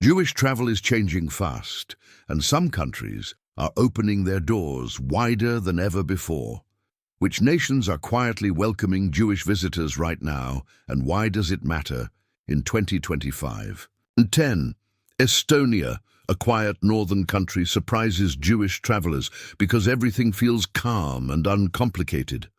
Jewish travel is changing fast, and some countries are opening their doors wider than ever before. Which nations are quietly welcoming Jewish visitors right now, and why does it matter in 2025? And 10. Estonia, a quiet northern country, surprises Jewish travelers because everything feels calm and uncomplicated.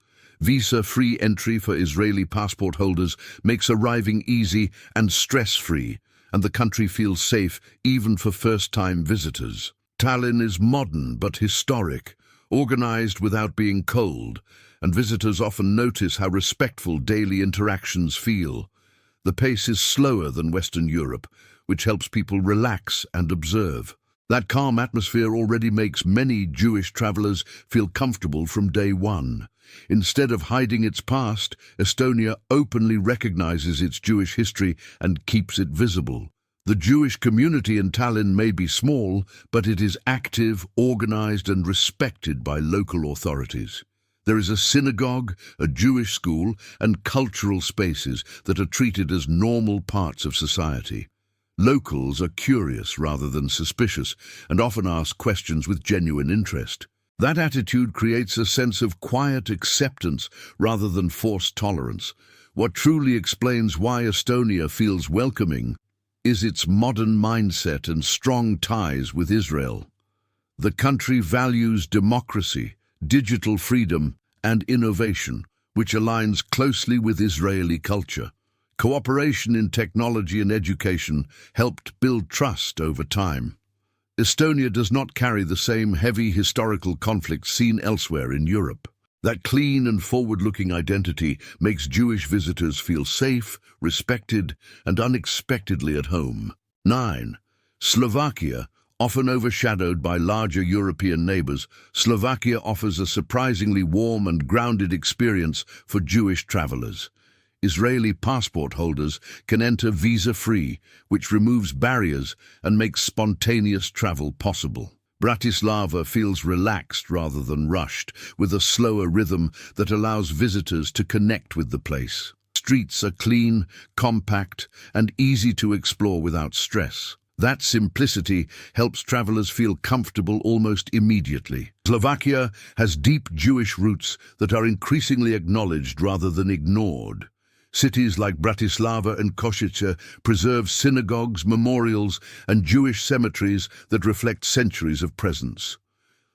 Visa-free entry for Israeli passport holders makes arriving easy and stress-free, and the country feels safe even for first-time visitors. Tallinn is modern but historic, organized without being cold, and visitors often notice how respectful daily interactions feel. The pace is slower than Western Europe, which helps people relax and observe. That calm atmosphere already makes many Jewish travelers feel comfortable from day one. Instead of hiding its past, Estonia openly recognizes its Jewish history and keeps it visible. The Jewish community in Tallinn may be small, but it is active, organized, and respected by local authorities. There is a synagogue, a Jewish school, and cultural spaces that are treated as normal parts of society. Locals are curious rather than suspicious and often ask questions with genuine interest. That attitude creates a sense of quiet acceptance rather than forced tolerance. What truly explains why Estonia feels welcoming is its modern mindset and strong ties with Israel. The country values democracy, digital freedom, and innovation, which aligns closely with Israeli culture. Cooperation in technology and education helped build trust over time. Estonia does not carry the same heavy historical conflicts seen elsewhere in Europe. That clean and forward-looking identity makes Jewish visitors feel safe, respected, and unexpectedly at home. 9. Slovakia. Often overshadowed by larger European neighbors, Slovakia offers a surprisingly warm and grounded experience for Jewish travelers. Israeli passport holders can enter visa-free, which removes barriers and makes spontaneous travel possible. Bratislava feels relaxed rather than rushed, with a slower rhythm that allows visitors to connect with the place. Streets are clean, compact, and easy to explore without stress. That simplicity helps travelers feel comfortable almost immediately. Slovakia has deep Jewish roots that are increasingly acknowledged rather than ignored. Cities like Bratislava and Košice preserve synagogues, memorials, and Jewish cemeteries that reflect centuries of presence.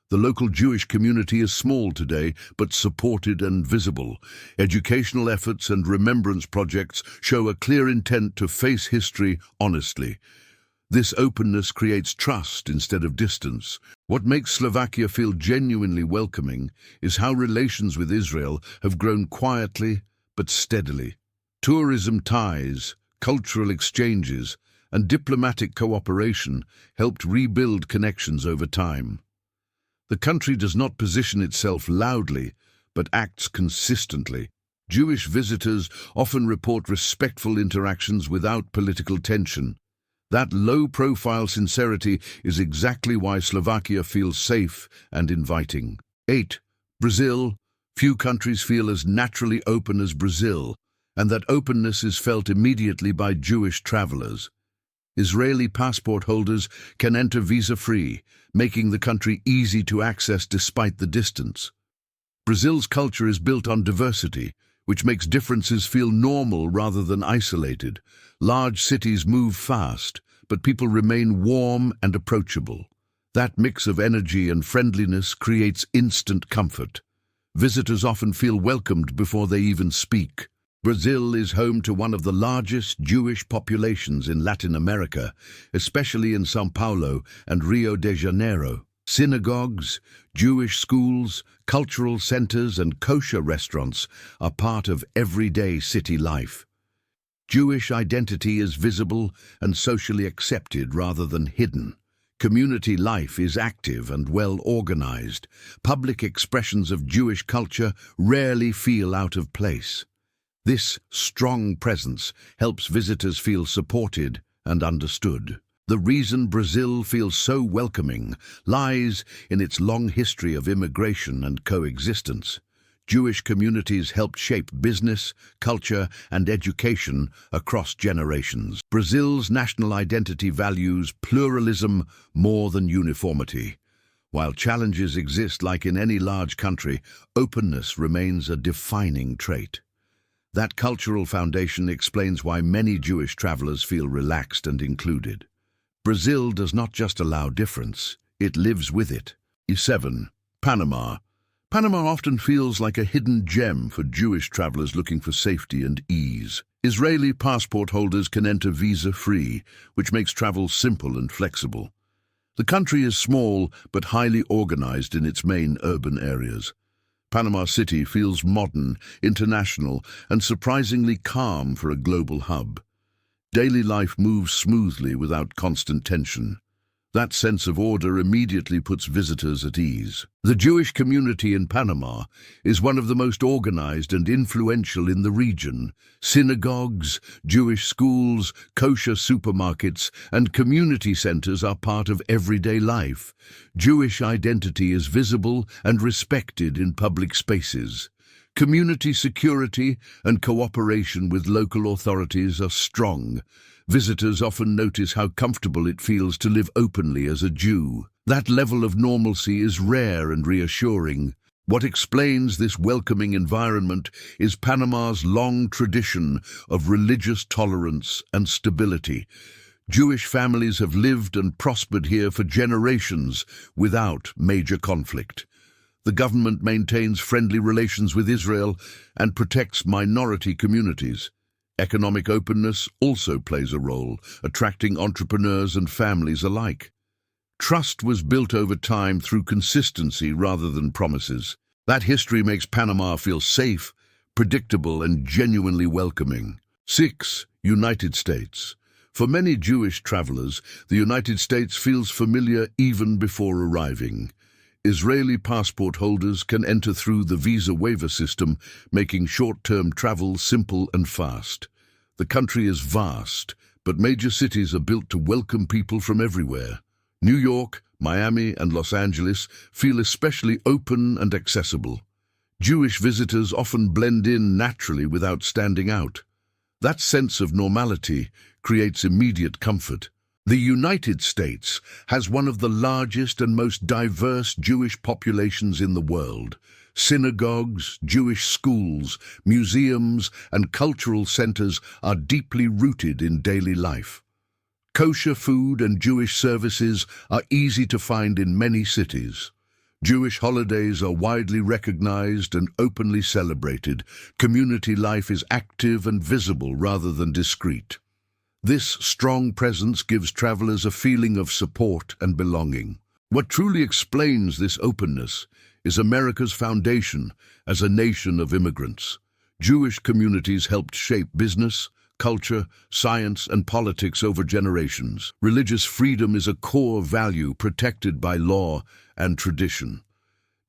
The local Jewish community is small today, but supported and visible. Educational efforts and remembrance projects show a clear intent to face history honestly. This openness creates trust instead of distance. What makes Slovakia feel genuinely welcoming is how relations with Israel have grown quietly but steadily. Tourism ties, cultural exchanges, and diplomatic cooperation helped rebuild connections over time. The country does not position itself loudly, but acts consistently. Jewish visitors often report respectful interactions without political tension. That low-profile sincerity is exactly why Slovakia feels safe and inviting. 8. Brazil. Few countries feel as naturally open as Brazil, and that openness is felt immediately by Jewish travelers. Israeli passport holders can enter visa-free, making the country easy to access despite the distance. Brazil's culture is built on diversity, which makes differences feel normal rather than isolated. Large cities move fast, but people remain warm and approachable. That mix of energy and friendliness creates instant comfort. Visitors often feel welcomed before they even speak. Brazil is home to one of the largest Jewish populations in Latin America, especially in São Paulo and Rio de Janeiro. Synagogues, Jewish schools, cultural centers, and kosher restaurants are part of everyday city life. Jewish identity is visible and socially accepted rather than hidden. Community life is active and well organized. Public expressions of Jewish culture rarely feel out of place. This strong presence helps visitors feel supported and understood. The reason Brazil feels so welcoming lies in its long history of immigration and coexistence. Jewish communities helped shape business, culture, and education across generations. Brazil's national identity values pluralism more than uniformity. While challenges exist like in any large country, openness remains a defining trait. That cultural foundation explains why many Jewish travelers feel relaxed and included. Brazil does not just allow difference, it lives with it. 7. Panama. Panama often feels like a hidden gem for Jewish travelers looking for safety and ease. Israeli passport holders can enter visa-free, which makes travel simple and flexible. The country is small but highly organized in its main urban areas. Panama City feels modern, international, and surprisingly calm for a global hub. Daily life moves smoothly without constant tension. That sense of order immediately puts visitors at ease. The Jewish community in Panama is one of the most organized and influential in the region. Synagogues, Jewish schools, kosher supermarkets, and community centers are part of everyday life. Jewish identity is visible and respected in public spaces. Community security and cooperation with local authorities are strong. Visitors often notice how comfortable it feels to live openly as a Jew. That level of normalcy is rare and reassuring. What explains this welcoming environment is Panama's long tradition of religious tolerance and stability. Jewish families have lived and prospered here for generations without major conflict. The government maintains friendly relations with Israel and protects minority communities. Economic openness also plays a role, attracting entrepreneurs and families alike. Trust was built over time through consistency rather than promises. That history makes Panama feel safe, predictable, and genuinely welcoming. 6. United States. For many Jewish travelers, the United States feels familiar even before arriving. Israeli passport holders can enter through the visa waiver system, making short-term travel simple and fast. The country is vast, but major cities are built to welcome people from everywhere. New York, Miami, and Los Angeles feel especially open and accessible. Jewish visitors often blend in naturally without standing out. That sense of normality creates immediate comfort. The United States has one of the largest and most diverse Jewish populations in the world. Synagogues, Jewish schools, museums, and cultural centers are deeply rooted in daily life. Kosher food and Jewish services are easy to find in many cities. Jewish holidays are widely recognized and openly celebrated. Community life is active and visible rather than discreet. This strong presence gives travelers a feeling of support and belonging. What truly explains this openness is America's foundation as a nation of immigrants. Jewish communities helped shape business, culture, science, and politics over generations. Religious freedom is a core value protected by law and tradition.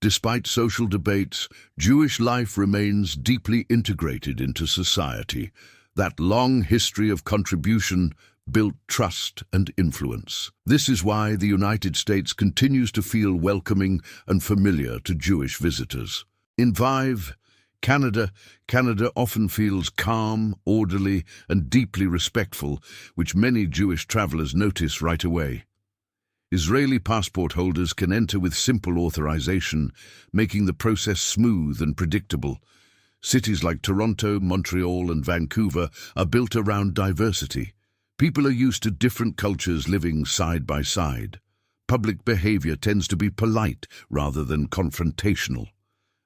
Despite social debates, Jewish life remains deeply integrated into society. That long history of contribution built trust and influence. This is why the United States continues to feel welcoming and familiar to Jewish visitors. In 5. Canada. Canada often feels calm, orderly, and deeply respectful, which many Jewish travelers notice right away. Israeli passport holders can enter with simple authorization, making the process smooth and predictable. Cities like Toronto, Montreal, and Vancouver are built around diversity. People are used to different cultures living side by side. Public behavior tends to be polite rather than confrontational.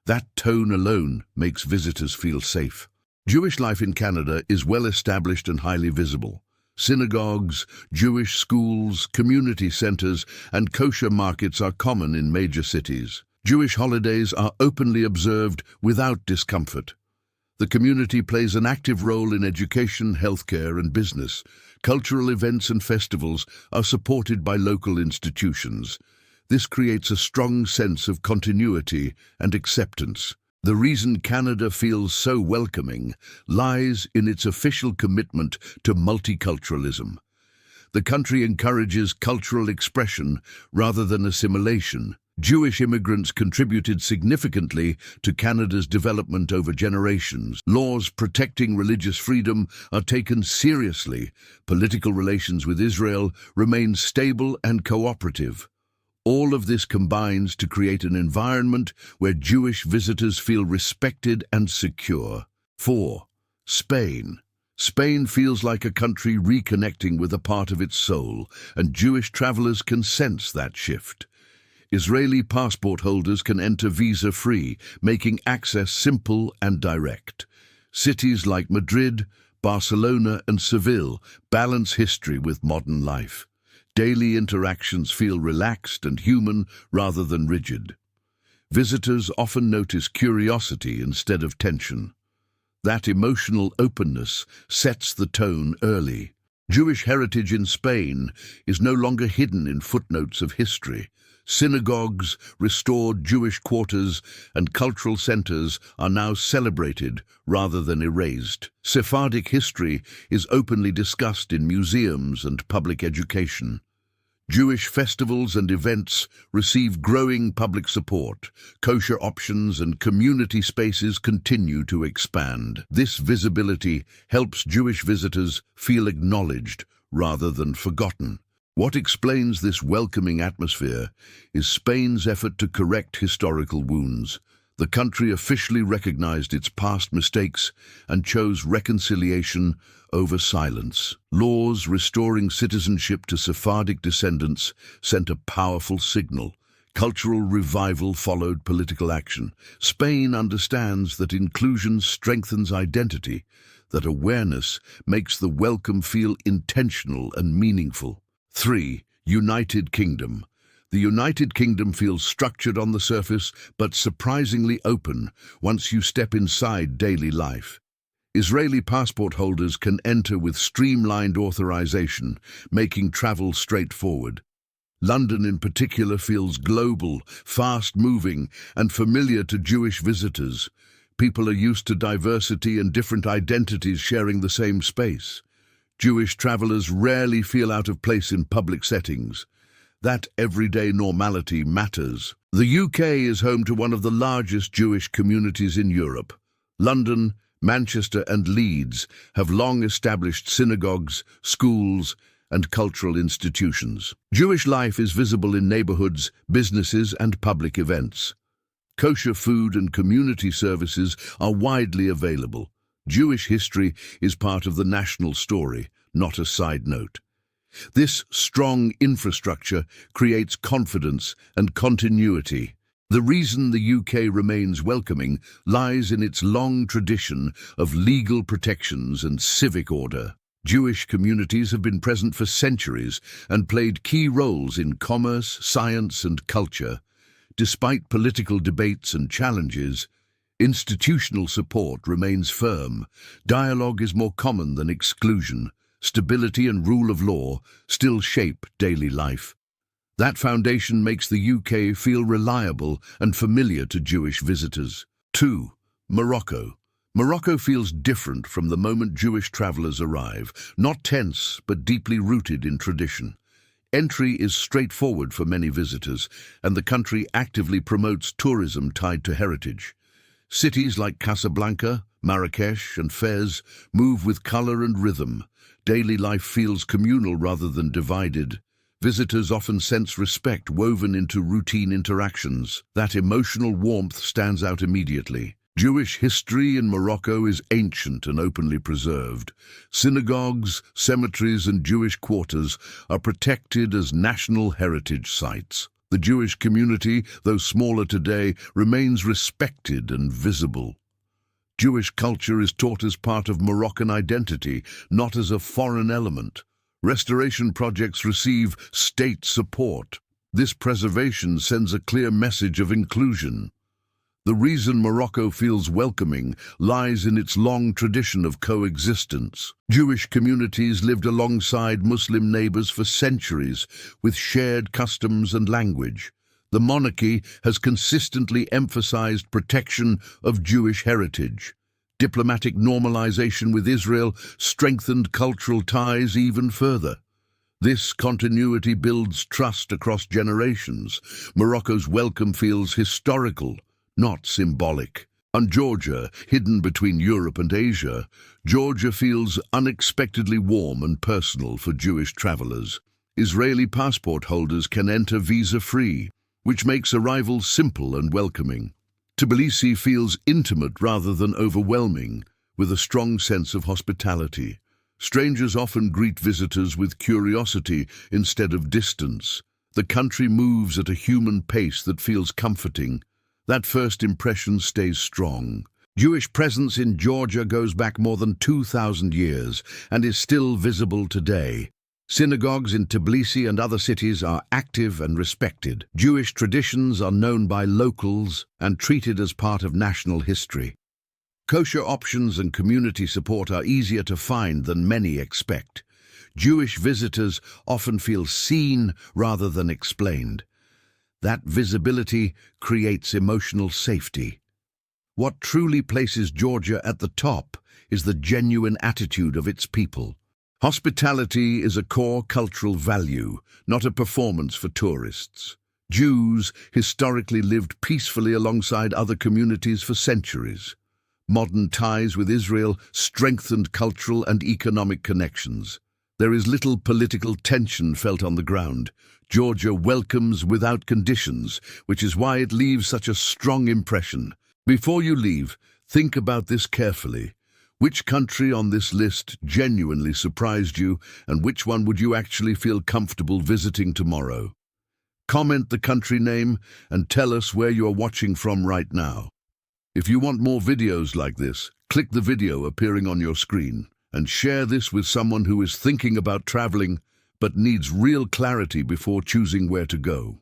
That tone alone makes visitors feel safe. Jewish life in Canada is well established and highly visible. Synagogues, Jewish schools, community centers, and kosher markets are common in major cities. Jewish holidays are openly observed without discomfort. The community plays an active role in education, healthcare, and business. Cultural events and festivals are supported by local institutions. This creates a strong sense of continuity and acceptance. The reason Canada feels so welcoming lies in its official commitment to multiculturalism. The country encourages cultural expression rather than assimilation. Jewish immigrants contributed significantly to Canada's development over generations. Laws protecting religious freedom are taken seriously. Political relations with Israel remain stable and cooperative. All of this combines to create an environment where Jewish visitors feel respected and secure. 4. Spain. Spain feels like a country reconnecting with a part of its soul, and Jewish travelers can sense that shift. Israeli passport holders can enter visa-free, making access simple and direct. Cities like Madrid, Barcelona, and Seville balance history with modern life. Daily interactions feel relaxed and human rather than rigid. Visitors often notice curiosity instead of tension. That emotional openness sets the tone early. Jewish heritage in Spain is no longer hidden in footnotes of history. Synagogues, restored Jewish quarters, and cultural centers are now celebrated rather than erased. Sephardic history is openly discussed in museums and public education. Jewish festivals and events receive growing public support. Kosher options and community spaces continue to expand. This visibility helps Jewish visitors feel acknowledged rather than forgotten. What explains this welcoming atmosphere is Spain's effort to correct historical wounds. The country officially recognized its past mistakes and chose reconciliation over silence. Laws restoring citizenship to Sephardic descendants sent a powerful signal. Cultural revival followed political action. Spain understands that inclusion strengthens identity, that awareness makes the welcome feel intentional and meaningful. 3. United Kingdom. The United Kingdom feels structured on the surface, but surprisingly open once you step inside daily life. Israeli passport holders can enter with streamlined authorization, making travel straightforward. London in particular feels global, fast-moving, and familiar to Jewish visitors. People are used to diversity and different identities sharing the same space. Jewish travelers rarely feel out of place in public settings. That everyday normality matters. The UK is home to one of the largest Jewish communities in Europe. London, Manchester, and Leeds have long established synagogues, schools, and cultural institutions. Jewish life is visible in neighborhoods, businesses, and public events. Kosher food and community services are widely available. Jewish history is part of the national story, not a side note. This strong infrastructure creates confidence and continuity. The reason the UK remains welcoming lies in its long tradition of legal protections and civic order. Jewish communities have been present for centuries and played key roles in commerce, science, and culture. Despite political debates and challenges, institutional support remains firm. Dialogue is more common than exclusion. Stability and rule of law still shape daily life. That foundation makes the UK feel reliable and familiar to Jewish visitors. 2. Morocco. Morocco feels different from the moment Jewish travelers arrive, not tense but deeply rooted in tradition. Entry is straightforward for many visitors, and the country actively promotes tourism tied to heritage. Cities like Casablanca, Marrakesh, and Fez move with color and rhythm. Daily life feels communal rather than divided. Visitors often sense respect woven into routine interactions. That emotional warmth stands out immediately. Jewish history in Morocco is ancient and openly preserved. Synagogues, cemeteries, and Jewish quarters are protected as national heritage sites. The Jewish community, though smaller today, remains respected and visible. Jewish culture is taught as part of Moroccan identity, not as a foreign element. Restoration projects receive state support. This preservation sends a clear message of inclusion. The reason Morocco feels welcoming lies in its long tradition of coexistence. Jewish communities lived alongside Muslim neighbors for centuries, with shared customs and language. The monarchy has consistently emphasized protection of Jewish heritage. Diplomatic normalization with Israel strengthened cultural ties even further. This continuity builds trust across generations. Morocco's welcome feels historical, not symbolic. On Georgia, hidden between Europe and Asia, Georgia feels unexpectedly warm and personal for Jewish travelers. Israeli passport holders can enter visa-free, which makes arrival simple and welcoming. Tbilisi feels intimate rather than overwhelming, with a strong sense of hospitality. Strangers often greet visitors with curiosity instead of distance. The country moves at a human pace that feels comforting. That first impression stays strong. Jewish presence in Georgia goes back more than 2,000 years and is still visible today. Synagogues in Tbilisi and other cities are active and respected. Jewish traditions are known by locals and treated as part of national history. Kosher options and community support are easier to find than many expect. Jewish visitors often feel seen rather than explained. That visibility creates emotional safety. What truly places Georgia at the top is the genuine attitude of its people. Hospitality is a core cultural value, not a performance for tourists. Jews historically lived peacefully alongside other communities for centuries. Modern ties with Israel strengthened cultural and economic connections. There is little political tension felt on the ground. Georgia welcomes without conditions, which is why it leaves such a strong impression. Before you leave, think about this carefully. Which country on this list genuinely surprised you, and which one would you actually feel comfortable visiting tomorrow? Comment the country name and tell us where you are watching from right now. If you want more videos like this, click the video appearing on your screen and share this with someone who is thinking about traveling but needs real clarity before choosing where to go.